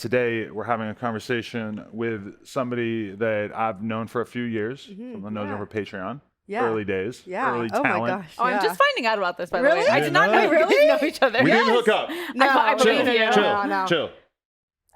today we're having a conversation with somebody that I've known for a few years. Someone knows over Patreon. Yeah. Early days. Yeah. Early Oh talent. my gosh. Oh, I'm just finding out about this, by the Really? way. I did not know you Really? know each other. We didn't hook up. No, I believe Chill, you. no. chill.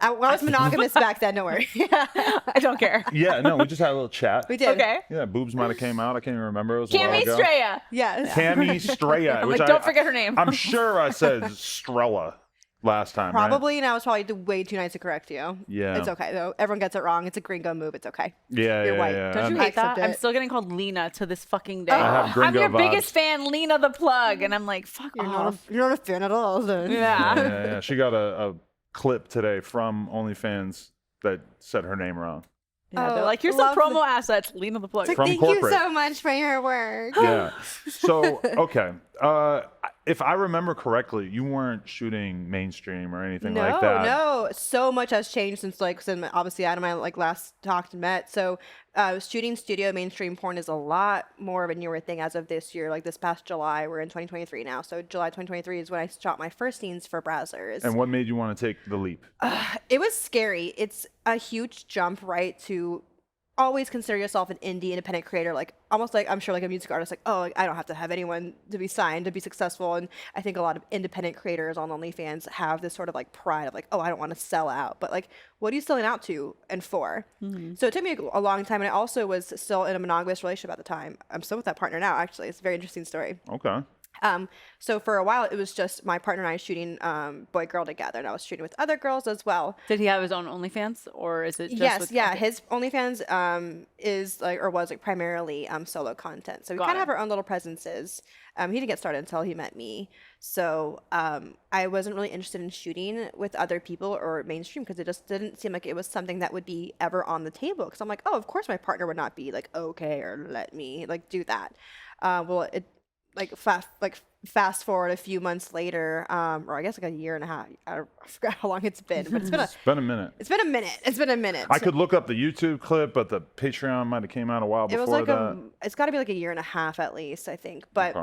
I was monogamous back then. Don't worry. I don't care. Yeah, no, we just had a little chat. We did. Okay. Yeah, boobs might have came out. I can't even remember. It was a while Cami ago. Straya. Yes. Cami Straya. I'm which like, don't forget her name. I'm sure I said Strella last time, right? Probably, and I was probably way too nice to correct you. Yeah. It's okay though. Everyone gets it wrong. It's a gringo move. It's okay. Yeah, You're yeah, white. yeah. Don't you And- hate that? accept I'm it. still getting called Lena to this fucking day. I have I'm gringo your vibes. biggest fan, Lena the plug. And I'm like, fuck You're off. not a fan at all. Then. Yeah. yeah. She got a clip today from OnlyFans that said her name wrong. Yeah, they're like, here's some love promo assets. Lena the plug. It's like, From thank corporate. you so much for your work. Yeah. So, okay. If I remember correctly, you weren't shooting mainstream or anything like that. No, so much has changed since obviously Adam and I last talked and met. So shooting studio mainstream porn is a lot more of a newer thing as of this year. Like this past July, we're in 2023 now. So July 2023 is when I shot my first scenes for Brazzers. And what made you want to take the leap? It was scary. It's a huge jump, right? To always consider yourself an indie independent creator, like almost like I'm sure like a music artist, like, oh, I don't have to have anyone to be signed to be successful. And I think a lot of independent creators on OnlyFans have this sort of like pride of like, oh, I don't want to sell out. But like, what are you selling out to and for? So it took me a long time. And I also was still in a monogamous relationship at the time. I'm still with that partner now, actually. It's a very interesting story. Okay. So for a while, it was just my partner and I shooting boy-girl together, and I was shooting with other girls as well. Did he have his own OnlyFans, or is it just Yes, with, yeah. okay. His OnlyFans is like, or was like primarily solo content. So we Got kind it. of have our own little presences. He didn't get started until he met me. So I wasn't really interested in shooting with other people or mainstream because it just didn't seem like it was something that would be ever on the table. Because I'm like, oh, of course my partner would not be like okay or let me like do that. Well, it fast forward a few months later, or I guess like a year and a half. I forgot how long it's been, but It's been a minute. It's been a minute. I could look up the YouTube clip, but the Patreon might have came out a while It before was like that. it's got to be like a year and a half at least, I think. But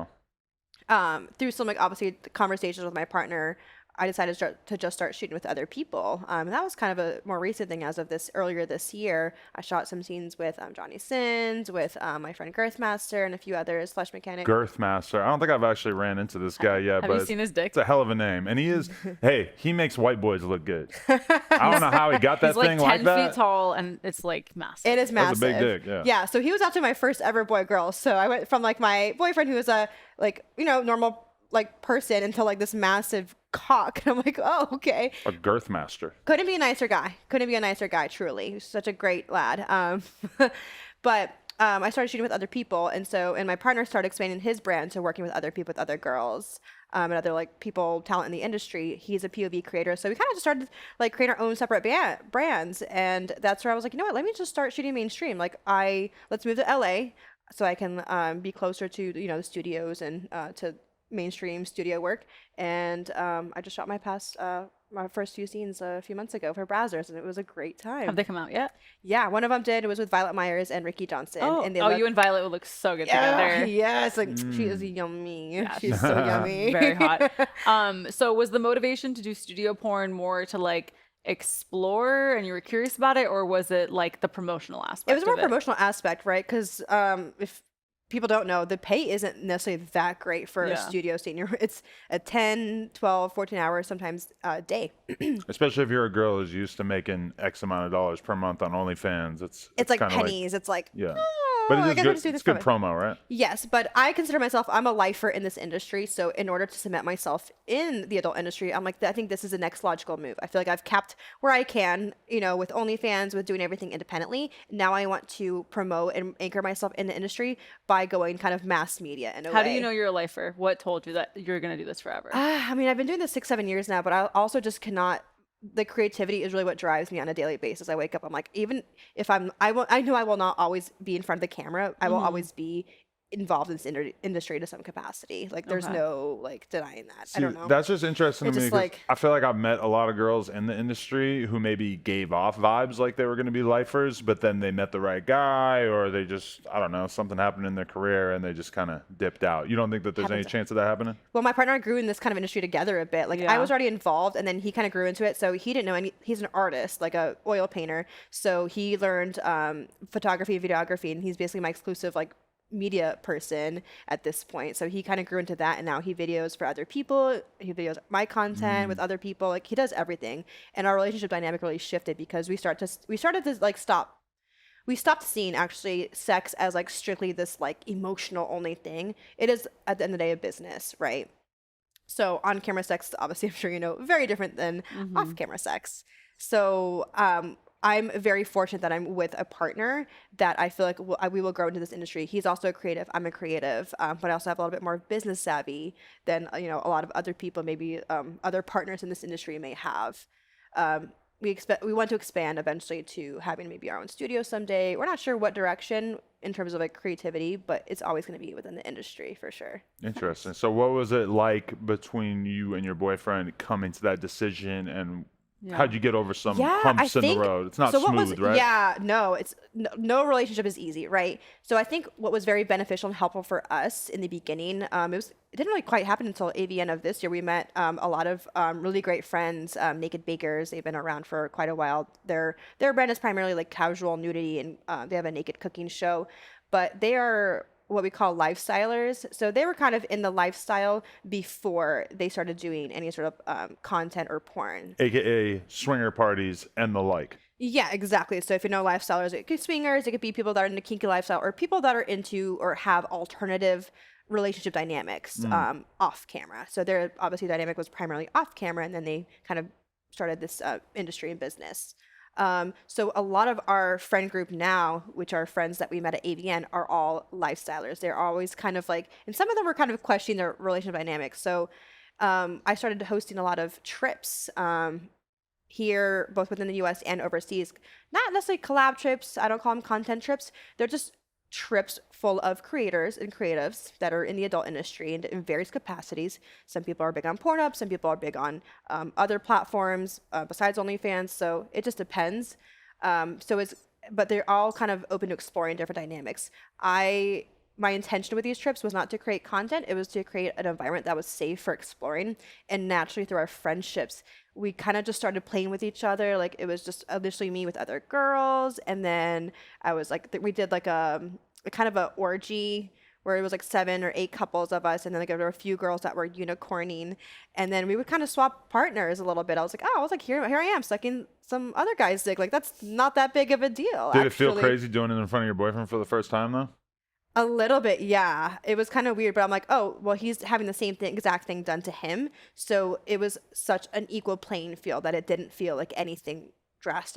Okay. through some like obviously conversations with my partner, I decided to just start shooting with other people. And that was kind of a more recent thing as of earlier this year. I shot some scenes with Johnny Sins, with my friend Girthmaster, and a few others, Flesh Mechanic. Girthmaster. I don't think I've actually ran into this guy yet, Have but you seen his dick? it's a hell of a name. And he is, hey, he makes white boys look good. I don't know how he got that He's like thing 10 like that. feet tall, and it's like massive. It is That's a massive. big dick, yeah. Yeah, so he was actually my first ever boy girl. So I went from like my boyfriend who was a like, normal like person into like this massive cock. And I'm like, oh, okay. A Girthmaster. Couldn't be a nicer guy, truly. He was such a great lad. But I started shooting with other people. And my partner started expanding his brand to working with other people, with other girls, and other like people, talent in the industry. He's a POV creator. So we kind of just started like creating our own separate brands. And that's where I was like, you know what, let me just start shooting mainstream. Like let's move to LA so I can be closer to, the studios and to mainstream studio work. And I just shot my first few scenes a few months ago for Brazzers, and it was a great time. Have they come out yet? Yeah, one of them did. It was with Violet Myers and Ricky Johnson. Oh, and you and Violet would look so good together. Yes, like she is yummy. Yeah, She's so yummy. Very hot. So was the motivation to do studio porn more to like explore and you were curious about it, or was it like the promotional aspect? It was more of promotional aspect, right? Because if people don't know, the pay isn't necessarily that great for a studio scene. It's a 10, 12, 14 hours sometimes a day. Especially if you're a girl who's used to making X amount of dollars per month on OnlyFans. It's like kinda pennies. It's like, yeah. oh, But I it is guess I'll good. just do It's this good for promo, right? Yes, but I consider myself, I'm a lifer in this industry. So in order to cement myself in the adult industry, I'm like, I think this is the next logical move. I feel like I've capped where I can, with OnlyFans, with doing everything independently. Now I want to promote and anchor myself in the industry by going kind of mass media in a way. How do you know you're a lifer? What told you that you're going to do this forever? I mean, I've been doing this 6-7 years now, but I also just cannot. The creativity is really what drives me on a daily basis. I wake up, I'm like, even if I know I will not always be in front of the camera. I will always be involved in this industry to some capacity. Like there's Okay. no like denying that. See, I don't know. that's just interesting It's to me just because like I feel like I've met a lot of girls in the industry who maybe gave off vibes like they were going to be lifers, but then they met the right guy, or they just, I don't know, something happened in their career and they just kind of dipped out. You don't think that there's any happens. chance of that happening? Well, my partner and I grew in this kind of industry together a bit. Like I Yeah. was already involved, and then he kind of grew into it. So he didn't know any. He's an artist, like a oil painter. So he learned photography, videography, and he's basically my exclusive like media person at this point. So he kind of grew into that, and now he videos for other people. He videos my content with other people. Like he does everything, and our relationship dynamic really shifted because we started to like stop. We stopped seeing actually sex as like strictly this like emotional only thing. It is at the end of the day a business, right? So on camera sex, obviously, I'm sure you know, very different than off camera sex. So I'm very fortunate that I'm with a partner that I feel like we will grow into this industry. He's also a creative. I'm a creative, but I also have a little bit more business savvy than a lot of other people, maybe other partners in this industry may have. We want to expand eventually to having maybe our own studio someday. We're not sure what direction in terms of like creativity, but it's always going to be within the industry for sure. Interesting. So what was it like between you and your boyfriend coming to that decision, and how'd you get over some humps in the road? It's not smooth, right? Yeah, no, it's no relationship is easy, right? So I think what was very beneficial and helpful for us in the beginning, it didn't really quite happen until AVN of this year. We met a lot of really great friends, Naked Bakers. They've been around for quite a while. Their brand is primarily like casual nudity, and they have a naked cooking show, but they are what we call lifestylers. So they were kind of in the lifestyle before they started doing any sort of content or porn. AKA swinger parties and the like. Yeah, exactly. So if you know lifestylers, it could be swingers, it could be people that are into kinky lifestyle, or people that are into or have alternative relationship dynamics off camera. So their obviously dynamic was primarily off camera, and then they kind of started this industry and business. So a lot of our friend group now, which are friends that we met at AVN, are all lifestylers. They're always kind of like, and some of them were kind of questioning their relationship dynamics. So I started hosting a lot of trips here, both within the US and overseas. Not necessarily collab trips. I don't call them content trips. They're just trips full of creators and creatives that are in the adult industry and in various capacities. Some people are big on Pornhub, some people are big on other platforms besides OnlyFans. So it just depends. But they're all kind of open to exploring different dynamics. My intention with these trips was not to create content. It was to create an environment that was safe for exploring. And naturally, through our friendships, we kind of just started playing with each other. Like it was just initially me with other girls, and then I was like, we did like a kind of a orgy where it was like 7 or 8 couples of us, and then like there were a few girls that were unicorning, and then we would kind of swap partners a little bit. I was like, here I am sucking some other guy's dick. Like that's not that big of a deal. Did it feel crazy doing it in front of your boyfriend for the first time though? A little bit, yeah. It was kind of weird, but I'm like, oh, well, he's having the same exact thing done to him. So it was such an equal playing field that it didn't feel like anything drastic.